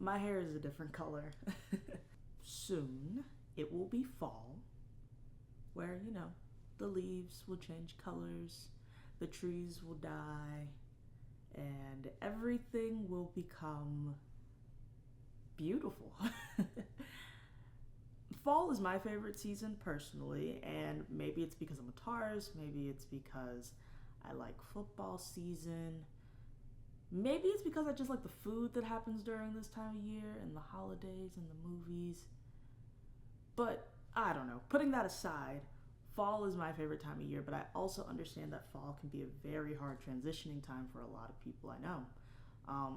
My hair is a different color. Soon it will be fall, where, the leaves will change colors, the trees will die, and everything will become beautiful. Fall is my favorite season personally, and maybe it's because I'm a Taurus, maybe it's because I like football season, maybe it's because I just like the food that happens during this time of year and the holidays and the movies. But I don't know. Putting that aside, fall is my favorite time of year, but I also understand that fall can be a very hard transitioning time for a lot of people I know.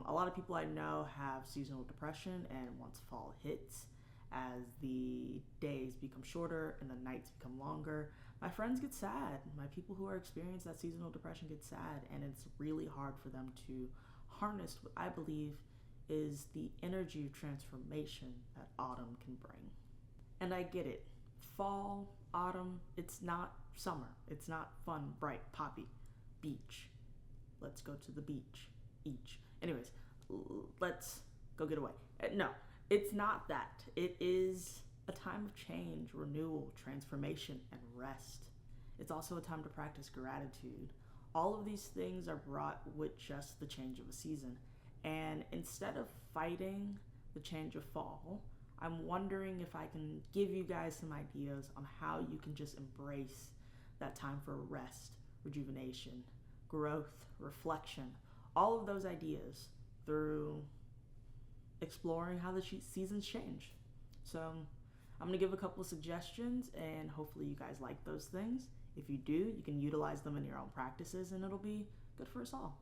A lot of people I know have seasonal depression, and once fall hits, as the days become shorter and the nights become longer, my friends get sad. My people who are experiencing that seasonal depression get sad, and it's really hard for them to harness what I believe is the energy of transformation that autumn can bring. And I get it. Fall, autumn, it's not summer. It's not fun, bright, poppy. Beach. Let's go to the beach. Each. Anyways, let's go get away. No, it's not that. It is a time of change, renewal, transformation, and rest. It's also a time to practice gratitude. All of these things are brought with just the change of a season. And instead of fighting the change of fall, I'm wondering if I can give you guys some ideas on how you can just embrace that time for rest, rejuvenation, growth, reflection, all of those ideas through exploring how the seasons change. So I'm going to give a couple of suggestions, and hopefully you guys like those things. If you do, you can utilize them in your own practices, and it'll be good for us all.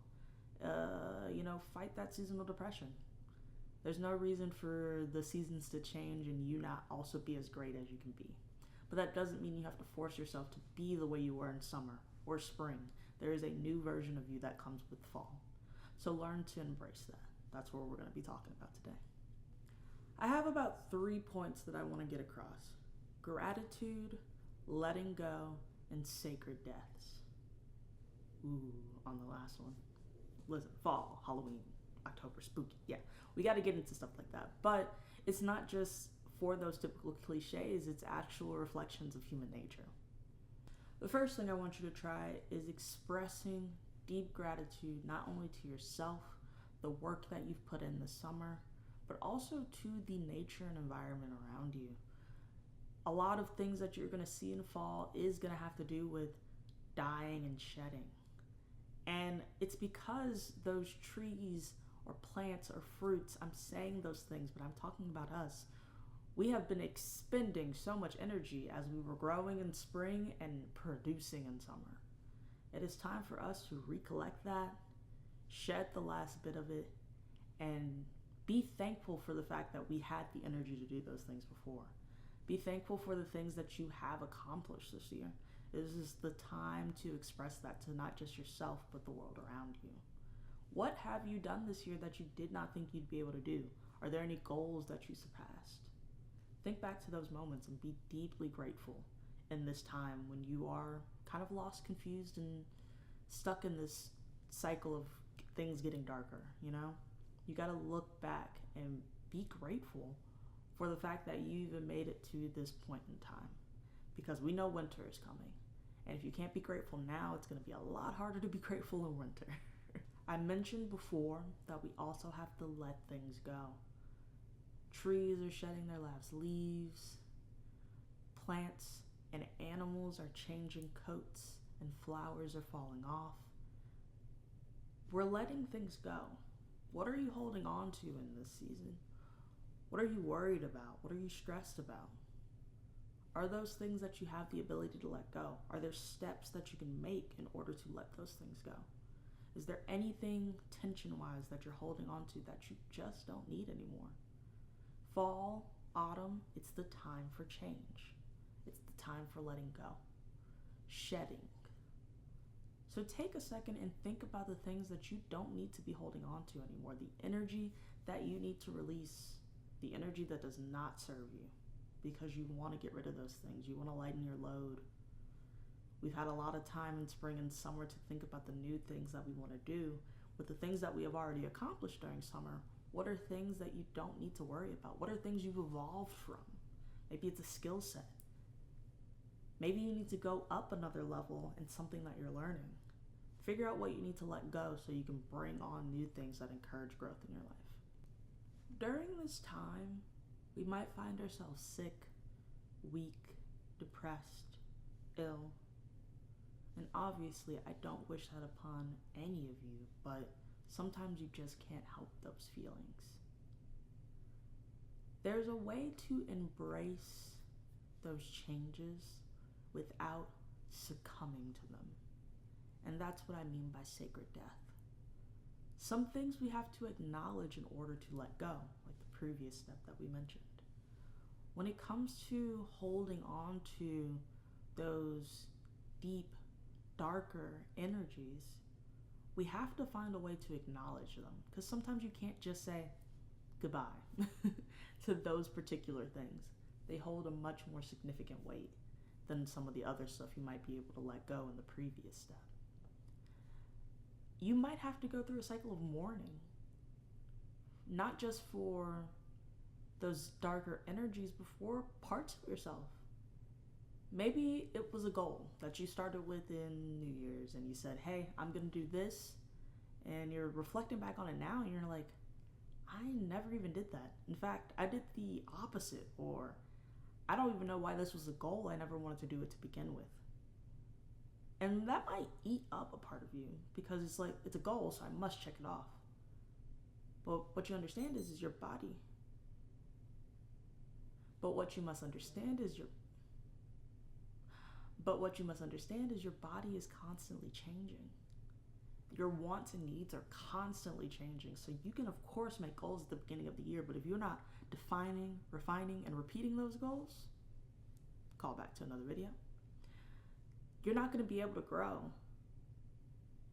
Fight that seasonal depression. There's no reason for the seasons to change and you not also be as great as you can be. But that doesn't mean you have to force yourself to be the way you were in summer or spring. There is a new version of you that comes with fall. So learn to embrace that. That's what we're going to be talking about today. I have about 3 points that I want to get across: gratitude, letting go, and sacred deaths. Ooh, on the last one. Listen, fall, Halloween, October, spooky. Yeah, we got to get into stuff like that. But it's not just for those typical cliches, it's actual reflections of human nature. The first thing I want you to try is expressing deep gratitude not only to yourself, the work that you've put in this summer, but also to the nature and environment around you. A lot of things that you're going to see in fall is going to have to do with dying and shedding. And it's because those trees or plants or fruits, I'm saying those things, but I'm talking about us. We have been expending so much energy as we were growing in spring and producing in summer. It is time for us to recollect that, shed the last bit of it, and be thankful for the fact that we had the energy to do those things before. Be thankful for the things that you have accomplished this year. This is the time to express that to not just yourself, but the world around you. What have you done this year that you did not think you'd be able to do? Are there any goals that you surpassed? Think back to those moments and be deeply grateful in this time when you are kind of lost, confused, and stuck in this cycle of things getting darker, You got to look back and be grateful for the fact that you even made it to this point in time, because we know winter is coming. And if you can't be grateful now, it's going to be a lot harder to be grateful in winter. I mentioned before that we also have to let things go. Trees are shedding their last leaves. Plants and animals are changing coats, and flowers are falling off. We're letting things go. What are you holding on to in this season? What are you worried about? What are you stressed about? Are those things that you have the ability to let go? Are there steps that you can make in order to let those things go? Is there anything tension-wise that you're holding on to that you just don't need anymore? Fall, autumn, it's the time for change. It's the time for letting go. Shedding. So take a second and think about the things that you don't need to be holding on to anymore. The energy that you need to release. The energy that does not serve you. Because you want to get rid of those things. You want to lighten your load. We've had a lot of time in spring and summer to think about the new things that we want to do with the things that we have already accomplished during summer. What are things that you don't need to worry about? What are things you've evolved from? Maybe it's a skill set. Maybe you need to go up another level in something that you're learning. Figure out what you need to let go so you can bring on new things that encourage growth in your life. During this time, we might find ourselves sick, weak, depressed, ill. And obviously, I don't wish that upon any of you, but sometimes you just can't help those feelings. There's a way to embrace those changes without succumbing to them. And that's what I mean by sacred death. Some things we have to acknowledge in order to let go, like the previous step that we mentioned. When it comes to holding on to those deep, darker energies, we have to find a way to acknowledge them, because sometimes you can't just say goodbye to those particular things. They hold a much more significant weight than some of the other stuff you might be able to let go in the previous step. You might have to go through a cycle of mourning, not just for those darker energies, but for parts of yourself. Maybe it was a goal that you started with in New Year's and you said, hey, I'm going to do this. And you're reflecting back on it now and you're like, I never even did that. In fact, I did the opposite, or I don't even know why this was a goal. I never wanted to do it to begin with. And that might eat up a part of you because it's like, it's a goal, so I must check it off. But what you understand is your body. But what you must understand is your body is constantly changing. Your wants and needs are constantly changing. So you can, of course, make goals at the beginning of the year, but if you're not defining, refining, and repeating those goals, call back to another video, you're not going to be able to grow.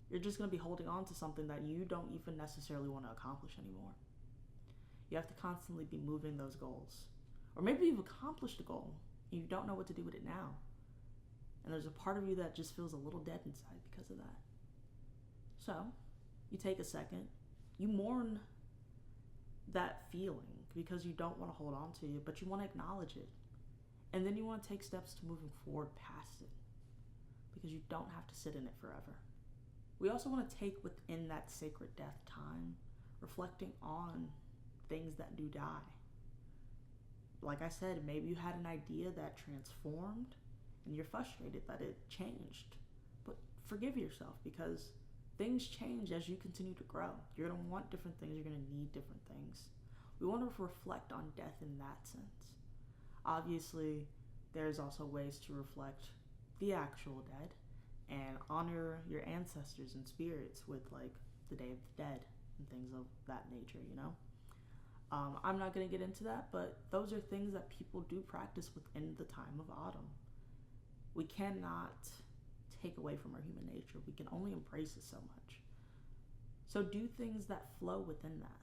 You're just going to be holding on to something that you don't even necessarily want to accomplish anymore. You have to constantly be moving those goals. Or maybe you've accomplished a goal and you don't know what to do with it now. And there's a part of you that just feels a little dead inside because of that. So you take a second, you mourn that feeling because you don't want to hold on to it, but you want to acknowledge it. And then you want to take steps to moving forward past it, because you don't have to sit in it forever. We also want to take within that sacred death time, reflecting on things that do die. Like I said, maybe you had an idea that transformed and you're frustrated that it changed. But forgive yourself, because things change as you continue to grow. You're going to want different things. You're going to need different things. We want to reflect on death in that sense. Obviously, there's also ways to reflect the actual dead and honor your ancestors and spirits with like the Day of the Dead and things of that nature, you know? I'm not going to get into that, but those are things that people do practice within the time of autumn. We cannot take away from our human nature. We can only embrace it so much. So do things that flow within that.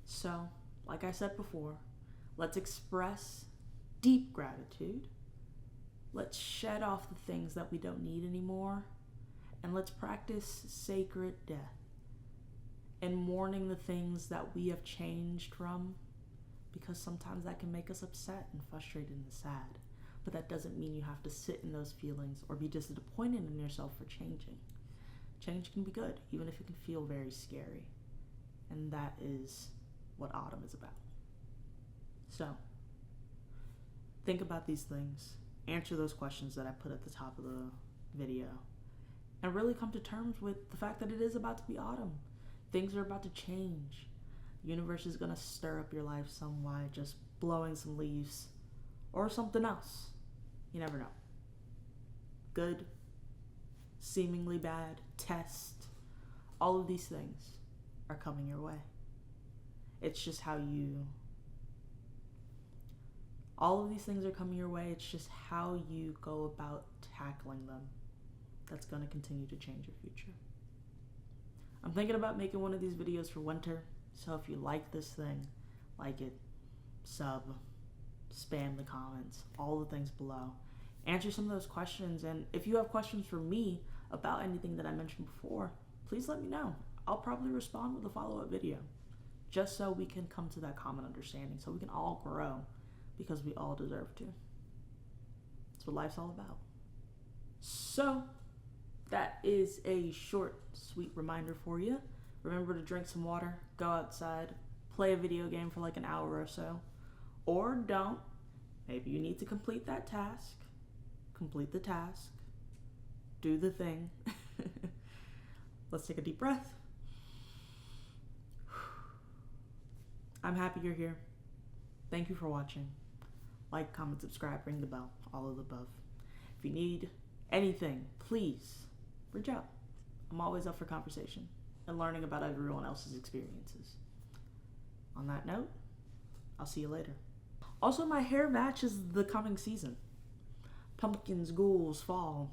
So, like I said before, let's express deep gratitude. Let's shed off the things that we don't need anymore. And let's practice sacred death and mourning the things that we have changed from, because sometimes that can make us upset and frustrated and sad. But that doesn't mean you have to sit in those feelings or be disappointed in yourself for changing. Change can be good, even if it can feel very scary. And that is what autumn is about. So, think about these things. Answer those questions that I put at the top of the video. And really come to terms with the fact that it is about to be autumn. Things are about to change. The universe is going to stir up your life some way, just blowing some leaves or something else. You never know. Good, seemingly bad, test, all of these things are coming your way. It's just all of these things are coming your way. It's just how you go about tackling them that's going to continue to change your future. I'm thinking about making one of these videos for winter. So if you like this thing, like it, sub, spam the comments, all the things below. Answer some of those questions. And if you have questions for me about anything that I mentioned before, please let me know. I'll probably respond with a follow-up video. just so we can come to that common understanding, so we can all grow, because we all deserve to. That's what life's all about. So, that is a short, sweet reminder for you. Remember to drink some water, go outside, play a video game for like an hour or so. Or don't. Maybe you need to complete that task. Complete the task. Do the thing. Let's take a deep breath. I'm happy you're here. Thank you for watching. Like, comment, subscribe, ring the bell, all of the above. If you need anything, please reach out. I'm always up for conversation and learning about everyone else's experiences. On that note, I'll see you later. Also, my hair matches the coming season. Pumpkins, ghouls, fall.